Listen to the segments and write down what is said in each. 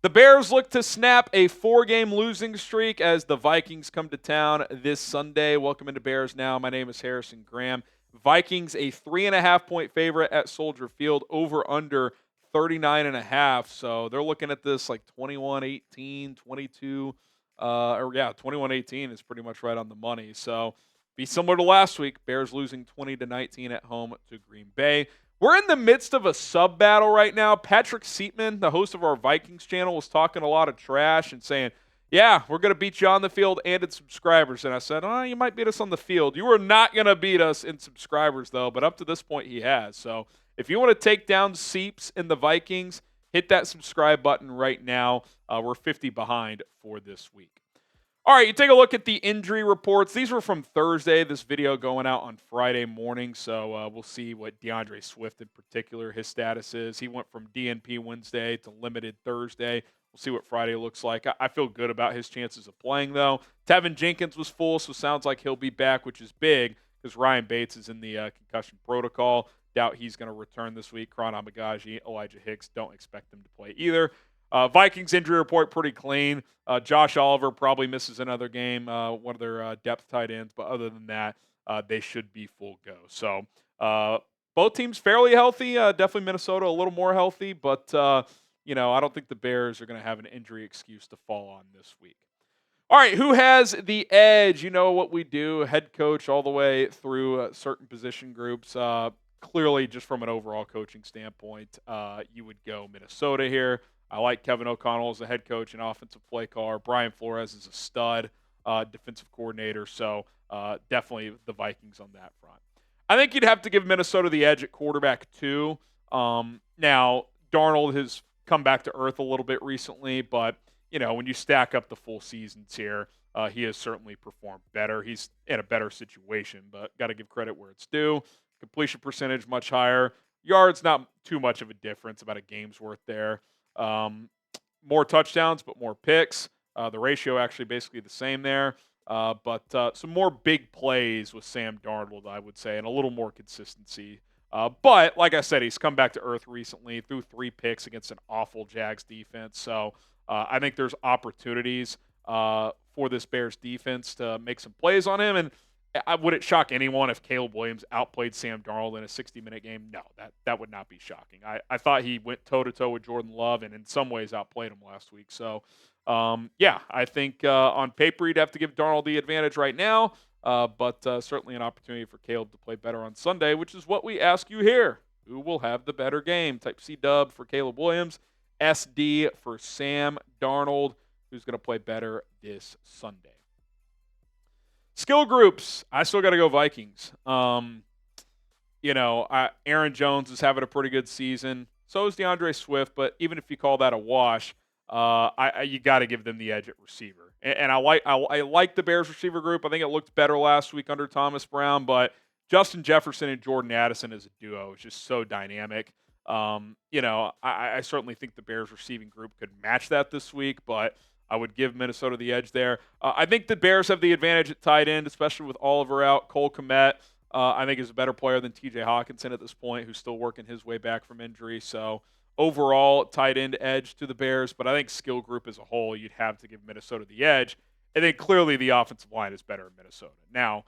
The Bears look to snap a 4-game losing streak as the Vikings come to town this Sunday. Welcome into Bears Now. My name is Harrison Graham. Vikings a 3.5-point favorite at Soldier Field, over under 39.5. So they're looking at this like 21-18, 22, 21-18 is pretty much right on the money. So be similar to last week. Bears losing 20-19 at home to Green Bay. We're in the midst of a sub battle right now. Patrick Seatman, the host of our Vikings channel, was talking a lot of trash and saying, yeah, we're going to beat you on the field and in subscribers. And I said, oh, you might beat us on the field. You are not going to beat us in subscribers, though. But up to this point, he has. So if you want to take down Seeps and the Vikings, hit that subscribe button right now. We're 50 behind for this week. All right, you take a look at the injury reports. These were from Thursday. This video going out on Friday morning, so we'll see what DeAndre Swift in particular, his status is. He went from DNP Wednesday to limited Thursday. We'll see what Friday looks like. I feel good about his chances of playing, though. Tevin Jenkins was full, so sounds like he'll be back, which is big because Ryan Bates is in the concussion protocol. Doubt he's going to return this week. Kron Amagaji, Elijah Hicks, don't expect them to play either. Vikings injury report pretty clean. Josh Oliver probably misses another game, one of their depth tight ends, but other than that, they should be full go. So both teams fairly healthy. Definitely Minnesota a little more healthy, but I don't think the Bears are going to have an injury excuse to fall on this week. All right, who has the edge? You know what we do, head coach all the way through certain position groups. Clearly, just from an overall coaching standpoint, you would go Minnesota here. I like Kevin O'Connell as a head coach and offensive play caller. Brian Flores is a stud defensive coordinator. So definitely the Vikings on that front. I think you'd have to give Minnesota the edge at quarterback too. Now, Darnold has come back to earth a little bit recently, but when you stack up the full seasons here, he has certainly performed better. He's in a better situation, but got to give credit where it's due. Completion percentage much higher. Yards not too much of a difference, about a game's worth there. More touchdowns, but more picks. The ratio actually basically the same there. But some more big plays with Sam Darnold, I would say, and a little more consistency. But like I said, he's come back to earth recently, threw 3 picks against an awful Jags defense. So I think there's opportunities for this Bears defense to make some plays on him. And would it shock anyone if Caleb Williams outplayed Sam Darnold in a 60-minute game? No, that would not be shocking. I thought he went toe-to-toe with Jordan Love and in some ways outplayed him last week. So, I think on paper you'd have to give Darnold the advantage right now, but certainly an opportunity for Caleb to play better on Sunday, which is what we ask you here. Who will have the better game? Type C dub for Caleb Williams, SD for Sam Darnold, who's going to play better this Sunday. Skill groups, I still got to go Vikings. Aaron Jones is having a pretty good season. So is DeAndre Swift, but even if you call that a wash, you got to give them the edge at receiver. And I like the Bears receiver group. I think it looked better last week under Thomas Brown, but Justin Jefferson and Jordan Addison as a duo is just so dynamic. I certainly think the Bears receiving group could match that this week, but I would give Minnesota the edge there. I think the Bears have the advantage at tight end, especially with Oliver out. Cole Kmet, I think, is a better player than TJ Hawkinson at this point, who's still working his way back from injury. So overall, tight end edge to the Bears, but I think skill group as a whole, you'd have to give Minnesota the edge. And then clearly the offensive line is better in Minnesota. Now,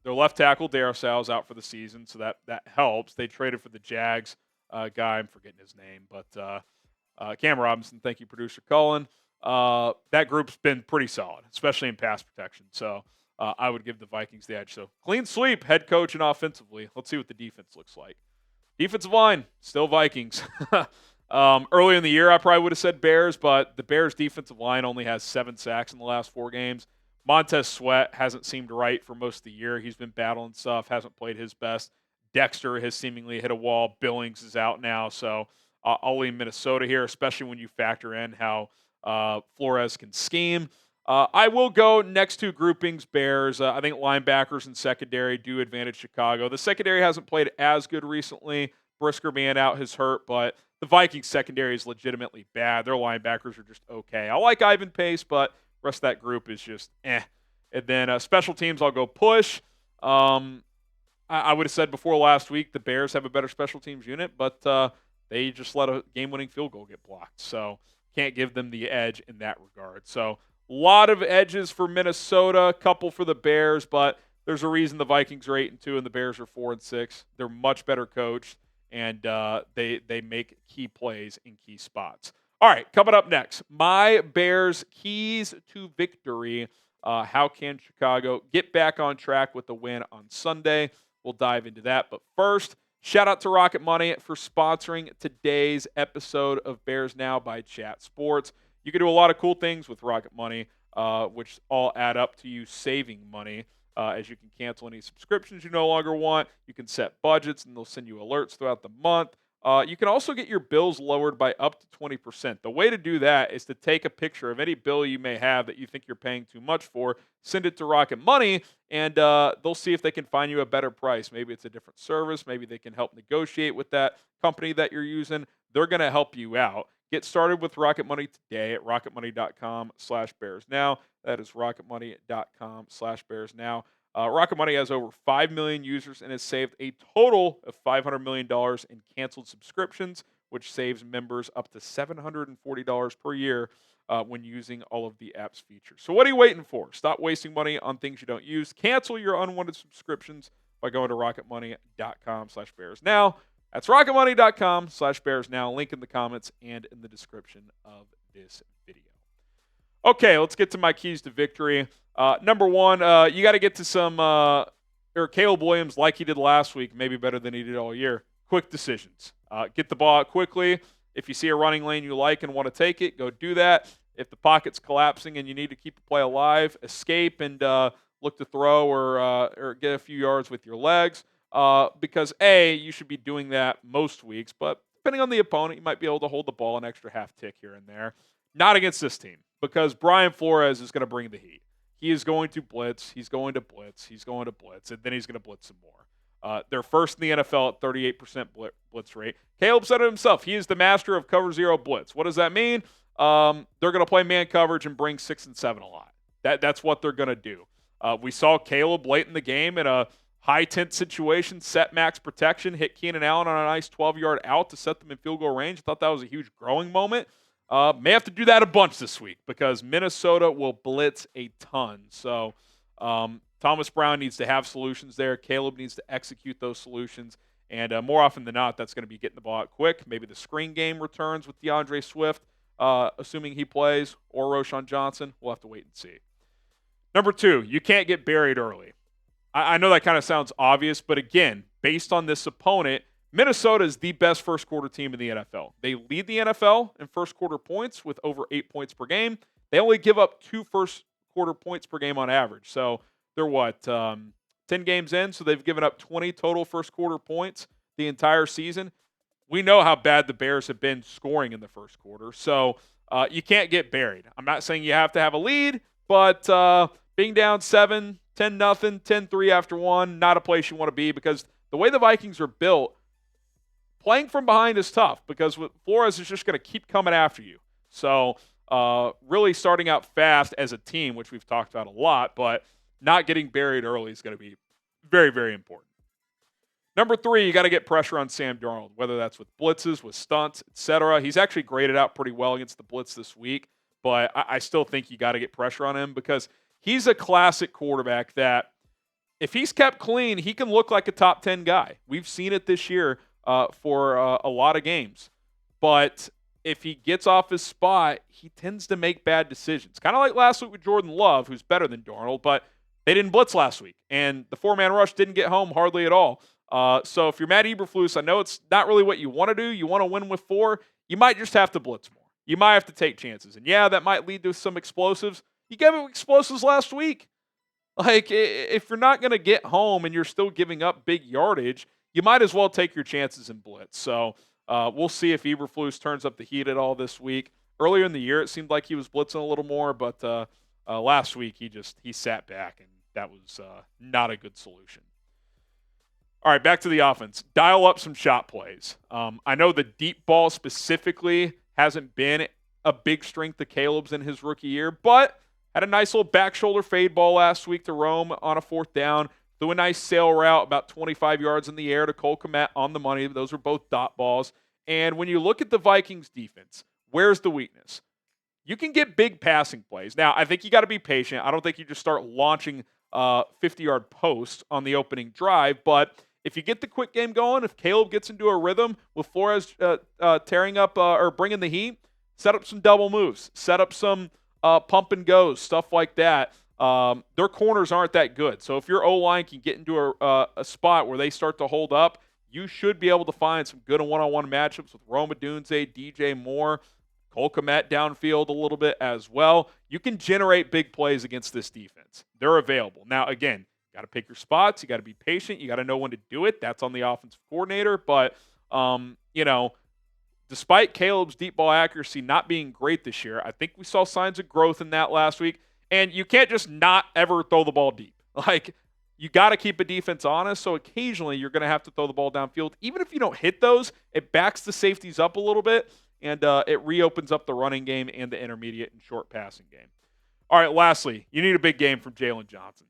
their left tackle, Darosow's out for the season, so that helps. They traded for the Jags guy. I'm forgetting his name, but Cam Robinson. Thank you, producer Cullen. That group's been pretty solid, especially in pass protection. So I would give the Vikings the edge. So clean sweep, head coach and offensively. Let's see what the defense looks like. Defensive line, still Vikings. Early in the year, I probably would have said Bears, but the Bears' defensive line only has 7 sacks in the last 4 games. Montez Sweat hasn't seemed right for most of the year. He's been battling stuff, hasn't played his best. Dexter has seemingly hit a wall. Billings is out now. So I'll lean Minnesota here, especially when you factor in how Flores can scheme. I will go next 2 groupings, Bears. I think linebackers and secondary do advantage Chicago. The secondary hasn't played as good recently. Brisker being out has hurt, but the Vikings secondary is legitimately bad. Their linebackers are just okay. I like Ivan Pace, but the rest of that group is just eh. And then special teams, I'll go push. I would have said before last week the Bears have a better special teams unit, but they just let a game-winning field goal get blocked. So can't give them the edge in that regard. So a lot of edges for Minnesota, a couple for the Bears, but there's a reason the Vikings are 8-2 and the Bears are 4-6. They're much better coached, and they make key plays in key spots. All right, coming up next, my Bears' keys to victory. How can Chicago get back on track with the win on Sunday? We'll dive into that. But first, shout out to Rocket Money for sponsoring today's episode of Bears Now by Chat Sports. You can do a lot of cool things with Rocket Money, which all add up to you saving money, as you can cancel any subscriptions you no longer want. You can set budgets, and they'll send you alerts throughout the month. You can also get your bills lowered by up to 20%. The way to do that is to take a picture of any bill you may have that you think you're paying too much for, send it to Rocket Money, and they'll see if they can find you a better price. Maybe it's a different service. Maybe they can help negotiate with that company that you're using. They're going to help you out. Get started with Rocket Money today at rocketmoney.com/bearsnow. That is rocketmoney.com/bearsnow. Rocket Money has over 5 million users and has saved a total of $500 million in canceled subscriptions, which saves members up to $740 per year when using all of the app's features. So what are you waiting for? Stop wasting money on things you don't use. Cancel your unwanted subscriptions by going to rocketmoney.com/bearsnow. That's rocketmoney.com/bearsnow. Link in the comments and in the description of this video. Okay, let's get to my keys to victory. Number one, you got to get to some Caleb Williams like he did last week, maybe better than he did all year. Quick decisions. Get the ball out quickly. If you see a running lane you like and want to take it, go do that. If the pocket's collapsing and you need to keep the play alive, escape and look to throw or get a few yards with your legs. Because, A, you should be doing that most weeks, but depending on the opponent, you might be able to hold the ball an extra half tick here and there. Not against this team, because Brian Flores is going to bring the heat. He is going to blitz. He's going to blitz. He's going to blitz. And then he's going to blitz some more. They're first in the NFL at 38% blitz rate. Caleb said it himself. He is the master of cover zero blitz. What does that mean? They're going to play man coverage and bring 6 and 7 a lot. That's what they're going to do. We saw Caleb late in the game in a high-tent situation, set max protection, hit Keenan Allen on a nice 12-yard out to set them in field goal range. I thought that was a huge growing moment. May have to do that a bunch this week because Minnesota will blitz a ton. So Thomas Brown needs to have solutions there. Caleb needs to execute those solutions. And more often than not, that's going to be getting the ball out quick. Maybe the screen game returns with DeAndre Swift, assuming he plays, or Roshan Johnson. We'll have to wait and see. Number two, you can't get buried early. I know that kind of sounds obvious, but again, based on this opponent, Minnesota is the best first-quarter team in the NFL. They lead the NFL in first-quarter points with over 8 points per game. They only give up 2 first-quarter points per game on average. So they're 10 games in, so they've given up 20 total first-quarter points the entire season. We know how bad the Bears have been scoring in the first quarter, so you can't get buried. I'm not saying you have to have a lead, but being down 7, 10-0, 10-3 after one, not a place you want to be because the way the Vikings are built, playing from behind is tough because Flores is just going to keep coming after you. So really starting out fast as a team, which we've talked about a lot, but not getting buried early is going to be very, very important. Number three, you got to get pressure on Sam Darnold, whether that's with blitzes, with stunts, etc. He's actually graded out pretty well against the blitz this week, but I still think you got to get pressure on him because he's a classic quarterback that if he's kept clean, he can look like a top 10 guy. We've seen it this year for a lot of games. But if he gets off his spot, he tends to make bad decisions. Kind of like last week with Jordan Love, who's better than Darnold, but they didn't blitz last week. And the four-man rush didn't get home hardly at all. So if you're Matt Eberflus, I know it's not really what you want to do. You want to win with 4. You might just have to blitz more. You might have to take chances. And yeah, that might lead to some explosives. You gave him explosives last week. Like, if you're not going to get home and you're still giving up big yardage, you might as well take your chances and blitz. So we'll see if Eberflus turns up the heat at all this week. Earlier in the year, it seemed like he was blitzing a little more, but last week he sat back, and that was not a good solution. All right, back to the offense. Dial up some shot plays. I know the deep ball specifically hasn't been a big strength of Caleb's in his rookie year, but had a nice little back shoulder fade ball last week to Rome on a 4th down. Threw a nice sail route about 25 yards in the air to Cole Kmet on the money. Those were both dot balls. And when you look at the Vikings defense, Where's the weakness? You can get big passing plays. Now, I think you got to be patient. I don't think you just start launching 50-yard posts on the opening drive, but if you get the quick game going, if Caleb gets into a rhythm with Flores tearing up or bringing the heat, set up some double moves, set up some pump and goes, stuff like that. Their corners aren't that good. So if your O-line can get into a spot where they start to hold up, you should be able to find some good one-on-one matchups with Roma Dunze, DJ Moore, Cole Kmet downfield a little bit as well. You can generate big plays against this defense. They're available. Now, again, you got to pick your spots. You got to be patient. You got to know when to do it. That's on the offensive coordinator. But, despite Caleb's deep ball accuracy not being great this year, I think we saw signs of growth in that last week. And you can't just not ever throw the ball deep. You got to keep a defense honest, so occasionally you're going to have to throw the ball downfield. Even if you don't hit those, it backs the safeties up a little bit, and it reopens up the running game and the intermediate and short passing game. All right, lastly, you need a big game from Jaylen Johnson.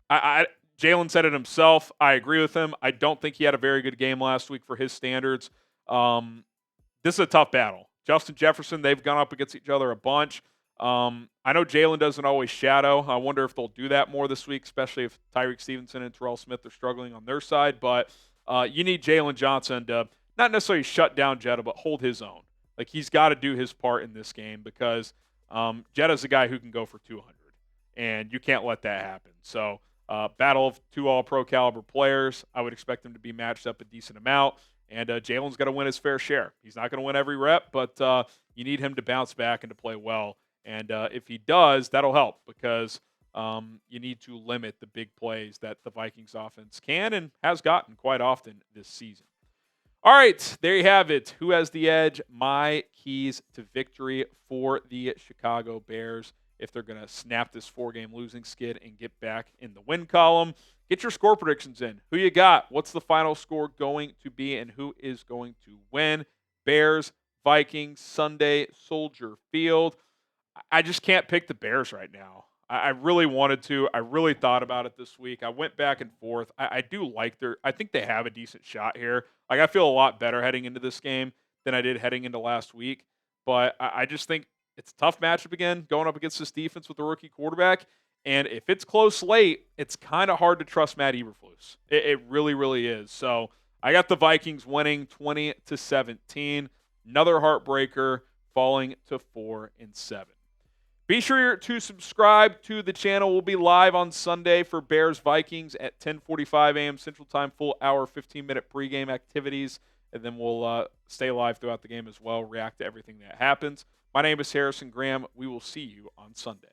Jaylon said it himself. I agree with him. I don't think he had a very good game last week for his standards. This is a tough battle. Justin Jefferson, they've gone up against each other a bunch. I know Jaylon doesn't always shadow. I wonder if they'll do that more this week, especially if Tyreek Stevenson and Terrell Smith are struggling on their side. But you need Jaylen Johnson to not necessarily shut down Jetta, but hold his own. He's got to do his part in this game because Jetta's a guy who can go for 200, and you can't let that happen. So battle of two all-pro caliber players. I would expect them to be matched up a decent amount. And Jalen's got to win his fair share. He's not going to win every rep, but you need him to bounce back and to play well. And if he does, that'll help because you need to limit the big plays that the Vikings offense can and has gotten quite often this season. All right, there you have it. Who has the edge? My keys to victory for the Chicago Bears if they're going to snap this 4-game losing skid and get back in the win column. Get your score predictions in. Who you got? What's the final score going to be, and who is going to win? Bears, Vikings, Sunday, Soldier Field. I just can't pick the Bears right now. I really wanted to. I really thought about it this week. I went back and forth. I do like I think they have a decent shot here. I feel a lot better heading into this game than I did heading into last week. But I just think it's a tough matchup again, going up against this defense with the rookie quarterback. And if it's close late, it's kind of hard to trust Matt Eberflus. It really, really is. So I got the Vikings winning 20-17. Another heartbreaker, falling to 4-7. Be sure to subscribe to the channel. We'll be live on Sunday for Bears-Vikings at 10:45 a.m. Central Time, full hour, 15-minute pregame activities. And then we'll stay live throughout the game as well, react to everything that happens. My name is Harrison Graham. We will see you on Sunday.